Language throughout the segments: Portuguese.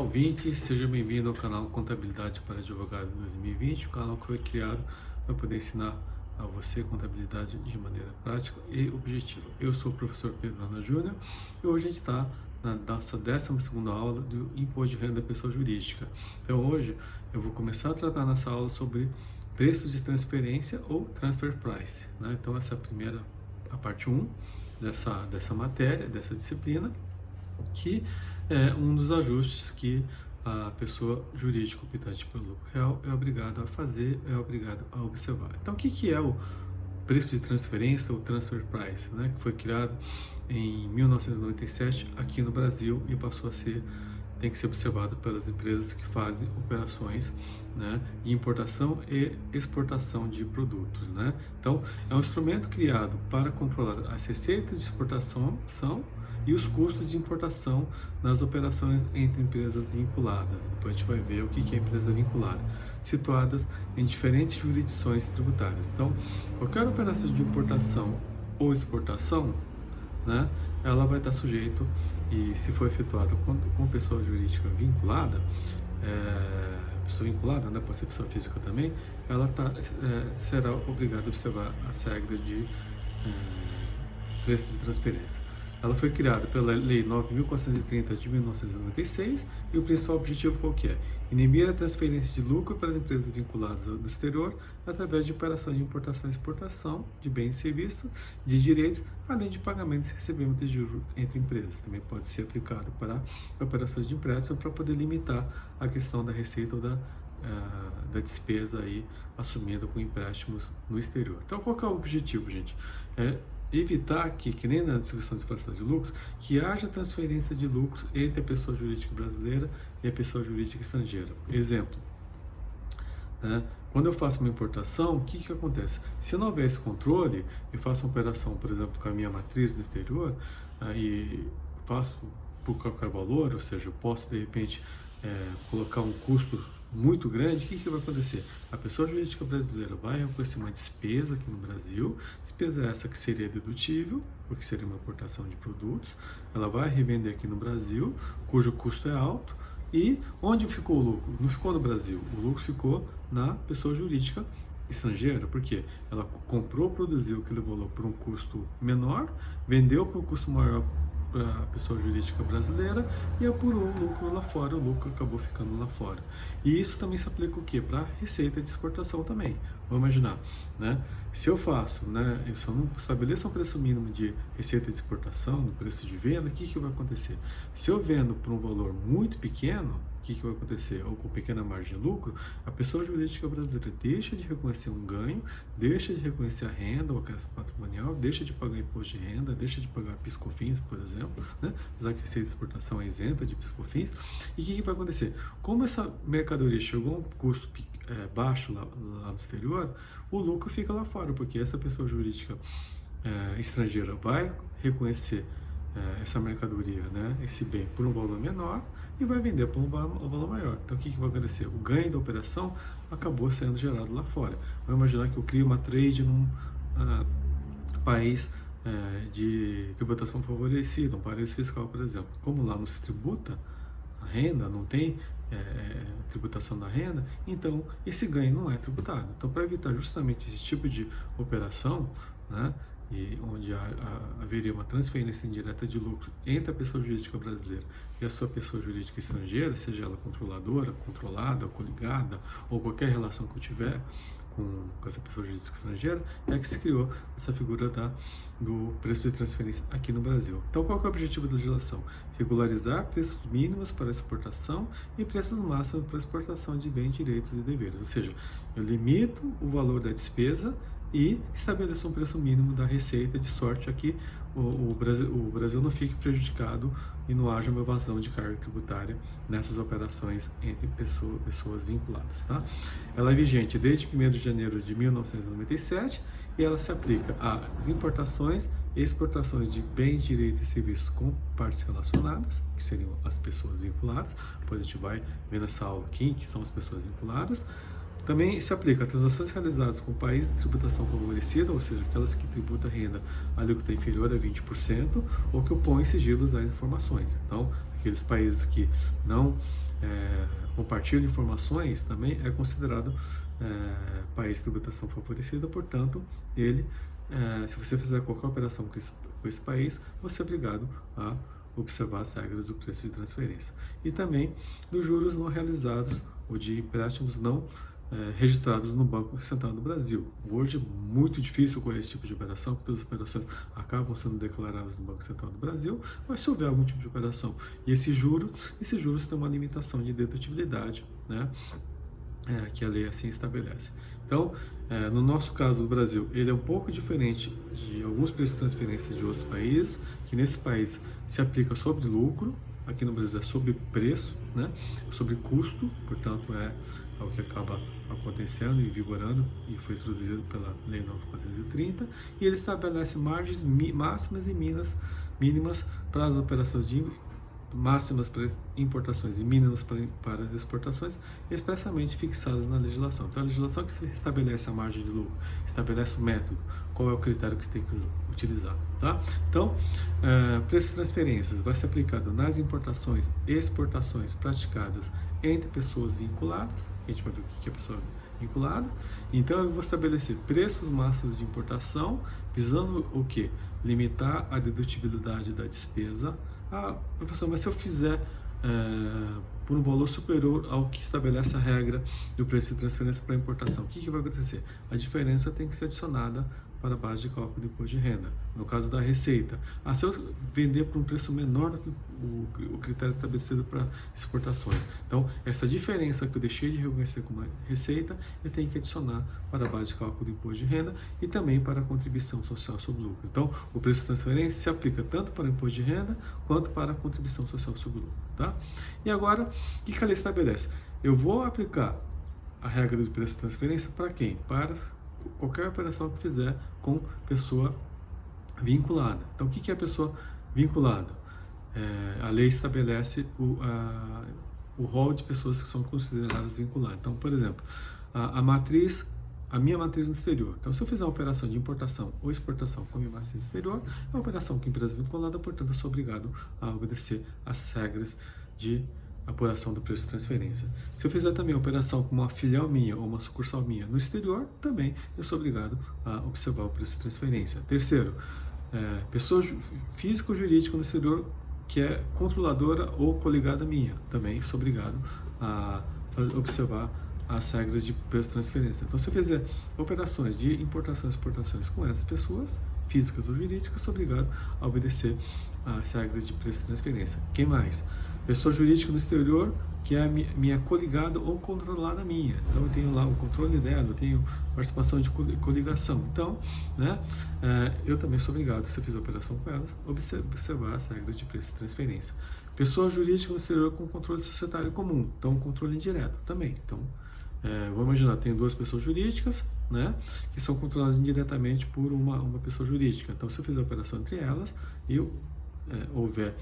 ouvinte, seja bem-vindo ao canal Contabilidade para Advogados 2020, o canal que foi criado para poder ensinar a você contabilidade de maneira prática e objetiva. Eu sou o professor Pedro Ana Júnior e hoje a gente está na nossa 12ª aula do Imposto de Renda da Pessoa Jurídica. Então hoje eu vou começar a tratar nessa aula sobre preços de transferência ou transfer price, né? Então essa é a parte 1 dessa matéria, dessa disciplina, que é um dos ajustes que a pessoa jurídica optante pelo lucro real é obrigada a fazer, é obrigada a observar. Então, o que é o preço de transferência ou transfer price, né, que foi criado em 1997 aqui no Brasil e passou a ser, tem que ser observado pelas empresas que fazem operações, né, de importação e exportação de produtos, né? Então, é um instrumento criado para controlar as receitas de exportação e os custos de importação nas operações entre empresas vinculadas. Depois a gente vai ver o que é empresa vinculada, situadas em diferentes jurisdições tributárias. Então, qualquer operação de importação ou exportação, né, ela vai estar sujeito, e se for efetuada com pessoa jurídica vinculada, pessoa vinculada, né, pode ser pessoa física também, ela será obrigada a observar as regras de preços de transferência. Ela foi criada pela Lei 9.430 de 1996 e o principal objetivo qual que é? Inibir a transferência de lucro para as empresas vinculadas no exterior através de operações de importação e exportação de bens e serviços, de direitos, além de pagamentos e recebimentos de juros entre empresas. Também pode ser aplicado para operações de empréstimo para poder limitar a questão da receita ou da despesa aí assumida com empréstimos no exterior. Então, qual que é o objetivo, gente? Evitar que nem na distribuição de expansão de lucros, que haja transferência de lucros entre a pessoa jurídica brasileira e a pessoa jurídica estrangeira. Exemplo, né? Quando eu faço uma importação, o que acontece? Se não houver esse controle, eu faço uma operação, por exemplo, com a minha matriz no exterior, e faço por qualquer valor, ou seja, eu posso de repente colocar um custo muito grande, o que vai acontecer? A pessoa jurídica brasileira vai reconhecer uma despesa aqui no Brasil, despesa essa que seria dedutível, porque seria uma importação de produtos, ela vai revender aqui no Brasil, cujo custo é alto, e onde ficou o lucro? Não ficou no Brasil, o lucro ficou na pessoa jurídica estrangeira, porque ela comprou, produziu aquele valor por um custo menor, vendeu por um custo maior para a pessoa jurídica brasileira e apurou o lucro lá fora, o lucro acabou ficando lá fora. E isso também se aplica o quê? Para receita de exportação também. Vamos imaginar, né? Se eu faço, né, se eu não estabeleço um preço mínimo de receita de exportação, no preço de venda, o que vai acontecer? Se eu vendo por um valor muito pequeno, o que vai acontecer? Ou com pequena margem de lucro, a pessoa jurídica brasileira deixa de reconhecer um ganho, deixa de reconhecer a renda, o acréscimo patrimonial, deixa de pagar imposto de renda, deixa de pagar PIS/COFINS, por exemplo, né? Apesar que a receita de exportação é isenta de PIS/COFINS. E o que vai acontecer? Como essa mercadoria chegou a um custo baixo lá no exterior, o lucro fica lá fora, porque essa pessoa jurídica estrangeira vai reconhecer essa mercadoria, né, esse bem, por um valor menor e vai vender por um valor maior. Então, o que vai acontecer? O ganho da operação acabou sendo gerado lá fora. Vamos imaginar que eu crio uma trade num país de tributação favorecida, um paraíso fiscal, por exemplo. Como lá não se tributa a renda, não tem tributação da renda, então esse ganho não é tributado. Então, para evitar justamente esse tipo de operação, né, e onde haveria uma transferência indireta de lucro entre a pessoa jurídica brasileira e a sua pessoa jurídica estrangeira, seja ela controladora, controlada, coligada, ou qualquer relação que eu tiver com essa pessoa jurídica estrangeira, é que se criou essa figura do preço de transferência aqui no Brasil. Então, qual que é o objetivo da legislação? Regularizar preços mínimos para exportação e preços máximos para exportação de bens, direitos e deveres. Ou seja, eu limito o valor da despesa e estabeleça um preço mínimo da receita, de sorte a que o Brasil não fique prejudicado e não haja uma evasão de carga tributária nessas operações entre pessoas vinculadas. Tá? Ela é vigente desde 1º de janeiro de 1997 e ela se aplica às importações e exportações de bens, direitos e serviços com partes relacionadas, que seriam as pessoas vinculadas. Depois a gente vai ver nessa aula quem que são as pessoas vinculadas. Também se aplica a transações realizadas com país de tributação favorecida, ou seja, aquelas que tributam renda alíquota inferior a 20%, ou que opõem sigilos às informações. Então, aqueles países que não compartilham informações também é considerado país de tributação favorecida, portanto, ele, se você fizer qualquer operação com esse país, você é obrigado a observar as regras do preço de transferência. E também dos juros não realizados ou de empréstimos não registrados no Banco Central do Brasil. Hoje é muito difícil com esse tipo de operação, porque as operações acabam sendo declaradas no Banco Central do Brasil, mas se houver algum tipo de operação e esses juros têm uma limitação de dedutibilidade, né, que a lei assim estabelece. Então, no nosso caso do Brasil, ele é um pouco diferente de alguns preços de transferência de outros países, que nesse país se aplica sobre lucro, aqui no Brasil é sobre preço, né, sobre custo, portanto é o que acaba acontecendo e vigorando e foi introduzido pela Lei 9.430, e ele estabelece margens máximas e mínimas para as operações de máximas para importações e mínimas para as exportações, expressamente fixadas na legislação. Então, a legislação que estabelece a margem de lucro, estabelece o método, qual é o critério que você tem que utilizar. Tá? Então, preço de transferências vai ser aplicado nas importações e exportações praticadas entre pessoas vinculadas. A gente vai ver o que é pessoa vinculada. Então, eu vou estabelecer preços máximos de importação, visando o que? Limitar a dedutibilidade da despesa. Professor, mas se eu fizer por um valor superior ao que estabelece a regra do preço de transferência para importação, o que vai acontecer? A diferença tem que ser adicionada para a base de cálculo do imposto de renda. No caso da receita, se eu vender por um preço menor do que o critério estabelecido para exportações, então essa diferença que eu deixei de reconhecer como receita, eu tenho que adicionar para a base de cálculo do imposto de renda e também para a contribuição social sobre lucro. Então, o preço de transferência se aplica tanto para o imposto de renda quanto para a contribuição social sobre lucro. Tá? E agora, o que a lei estabelece? Eu vou aplicar a regra do preço de transferência para quem? Para qualquer operação que fizer com pessoa vinculada. Então, o que é a pessoa vinculada? A lei estabelece o rol de pessoas que são consideradas vinculadas. Então, por exemplo, a minha matriz no exterior. Então, se eu fizer uma operação de importação ou exportação com a minha matriz no exterior, é uma operação com empresa vinculada, portanto, eu sou obrigado a obedecer às regras de apuração do preço de transferência. Se eu fizer também a operação com uma filial minha ou uma sucursal minha no exterior, também eu sou obrigado a observar o preço de transferência. Terceiro, pessoa física ou jurídica no exterior que é controladora ou coligada minha, também sou obrigado a observar as regras de preço de transferência. Então, se eu fizer operações de importações e exportações com essas pessoas, físicas ou jurídicas, sou obrigado a obedecer às regras de preço de transferência. Quem mais? Pessoa jurídica no exterior, que é minha coligada ou controlada minha. Então, eu tenho lá o controle dela, eu tenho participação de coligação. Então, né, eu também sou obrigado, se eu fizer operação com elas, observar as regras de preço de transferência. Pessoa jurídica no exterior com controle societário comum. Então, controle indireto também. Então, vamos imaginar, tem duas pessoas jurídicas, né, que são controladas indiretamente por uma pessoa jurídica. Então, se eu fizer a operação entre elas, houver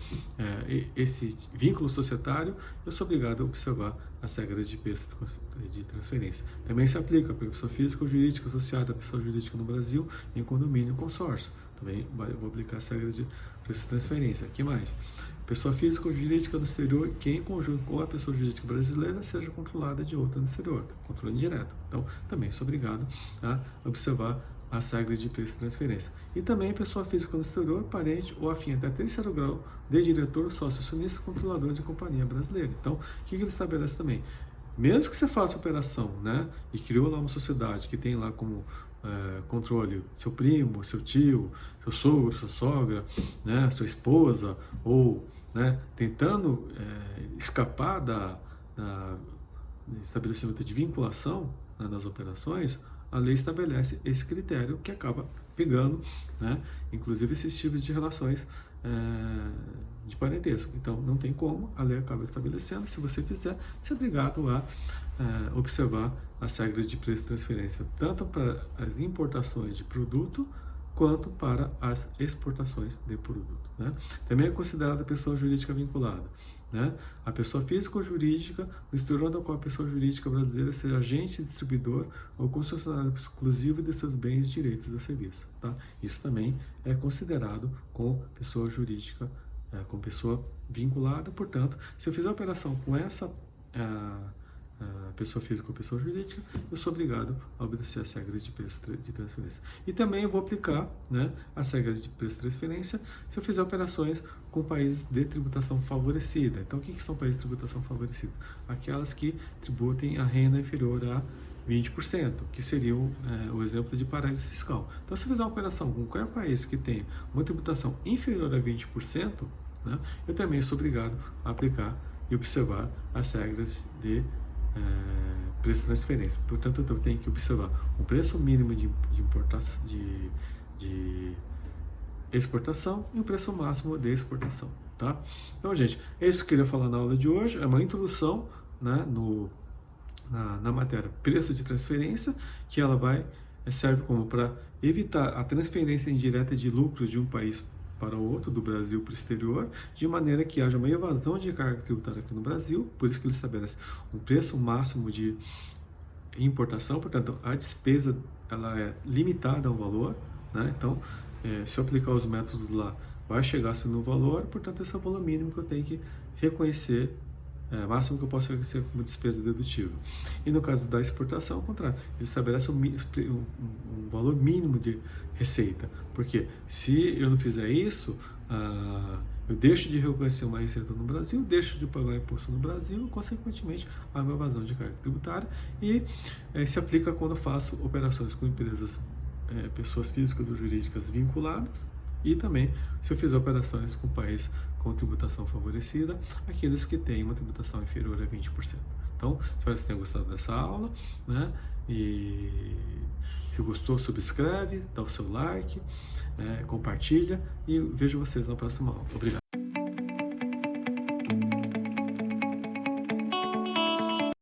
esse vínculo societário, eu sou obrigado a observar as regras de preço de transferência. Também se aplica para a pessoa física ou jurídica associada à pessoa jurídica no Brasil em condomínio e consórcio. Também vou aplicar as regras de preço de transferência. O que mais? Pessoa física ou jurídica no exterior que, em conjunto com a pessoa jurídica brasileira, seja controlada de outra no exterior. Controle indireto. Então, também sou obrigado a observar as regras de preço de transferência. E também pessoa física no exterior, parente ou afim até terceiro grau de diretor, sócio, acionista, controlador de companhia brasileira. Então, o que ele estabelece também? Mesmo que você faça operação, né, e criou lá uma sociedade que tem lá como controle seu primo, seu tio, seu sogro, sua sogra, né, sua esposa, ou, né, tentando escapar do estabelecimento de vinculação, né, nas operações, a lei estabelece esse critério que acaba pegando, né, inclusive esses tipos de relações de parentesco. Então, não tem como, a lei acaba estabelecendo, se você fizer, você é obrigado a observar as regras de preço de transferência, tanto para as importações de produto, quanto para as exportações de produto. Né? Também é considerada pessoa jurídica vinculada né? A pessoa física ou jurídica no exterior da qual a pessoa jurídica brasileira seja agente, distribuidor ou concessionário exclusivo de seus bens, direitos ou serviços, tá? Isso também é considerado como pessoa jurídica, como pessoa vinculada. Portanto, se eu fizer a operação com essa pessoa física ou pessoa jurídica, eu sou obrigado a obedecer as regras de preço de transferência. E também eu vou aplicar, né, as regras de preço de transferência se eu fizer operações com países de tributação favorecida. Então, o que são países de tributação favorecida? Aquelas que tributem a renda inferior a 20%, que seria o exemplo de paraíso fiscal. Então, se eu fizer uma operação com qualquer país que tenha uma tributação inferior a 20%, né, eu também sou obrigado a aplicar e observar as regras de preço de transferência. Portanto, eu tenho que observar um preço mínimo de exportação e um preço máximo de exportação, tá? Então, gente, é isso que eu queria falar na aula de hoje. É uma introdução, né, na matéria preço de transferência, que ela serve como para evitar a transferência indireta de lucros de um país para o outro, do Brasil para o exterior, de maneira que haja uma evasão de carga tributária aqui no Brasil. Por isso que ele estabelece um preço máximo de importação. Portanto, a despesa ela é limitada ao valor, né? Então, se eu aplicar os métodos lá, vai chegar-se no valor. Portanto, esse é o valor mínimo que eu tenho que reconhecer, máximo que eu posso reconhecer como despesa dedutível. E no caso da exportação, ao contrário, ele estabelece um valor mínimo de receita, porque se eu não fizer isso, eu deixo de reconhecer uma receita no Brasil, deixo de pagar imposto no Brasil, consequentemente há uma evasão de carga tributária, e se aplica quando eu faço operações com empresas, pessoas físicas ou jurídicas vinculadas, e também se eu fizer operações com países com tributação favorecida, aqueles que têm uma tributação inferior a 20%. Então, espero que vocês tenham gostado dessa aula, né? E se gostou, subscreve, dá o seu like, compartilha, e vejo vocês na próxima aula. Obrigado.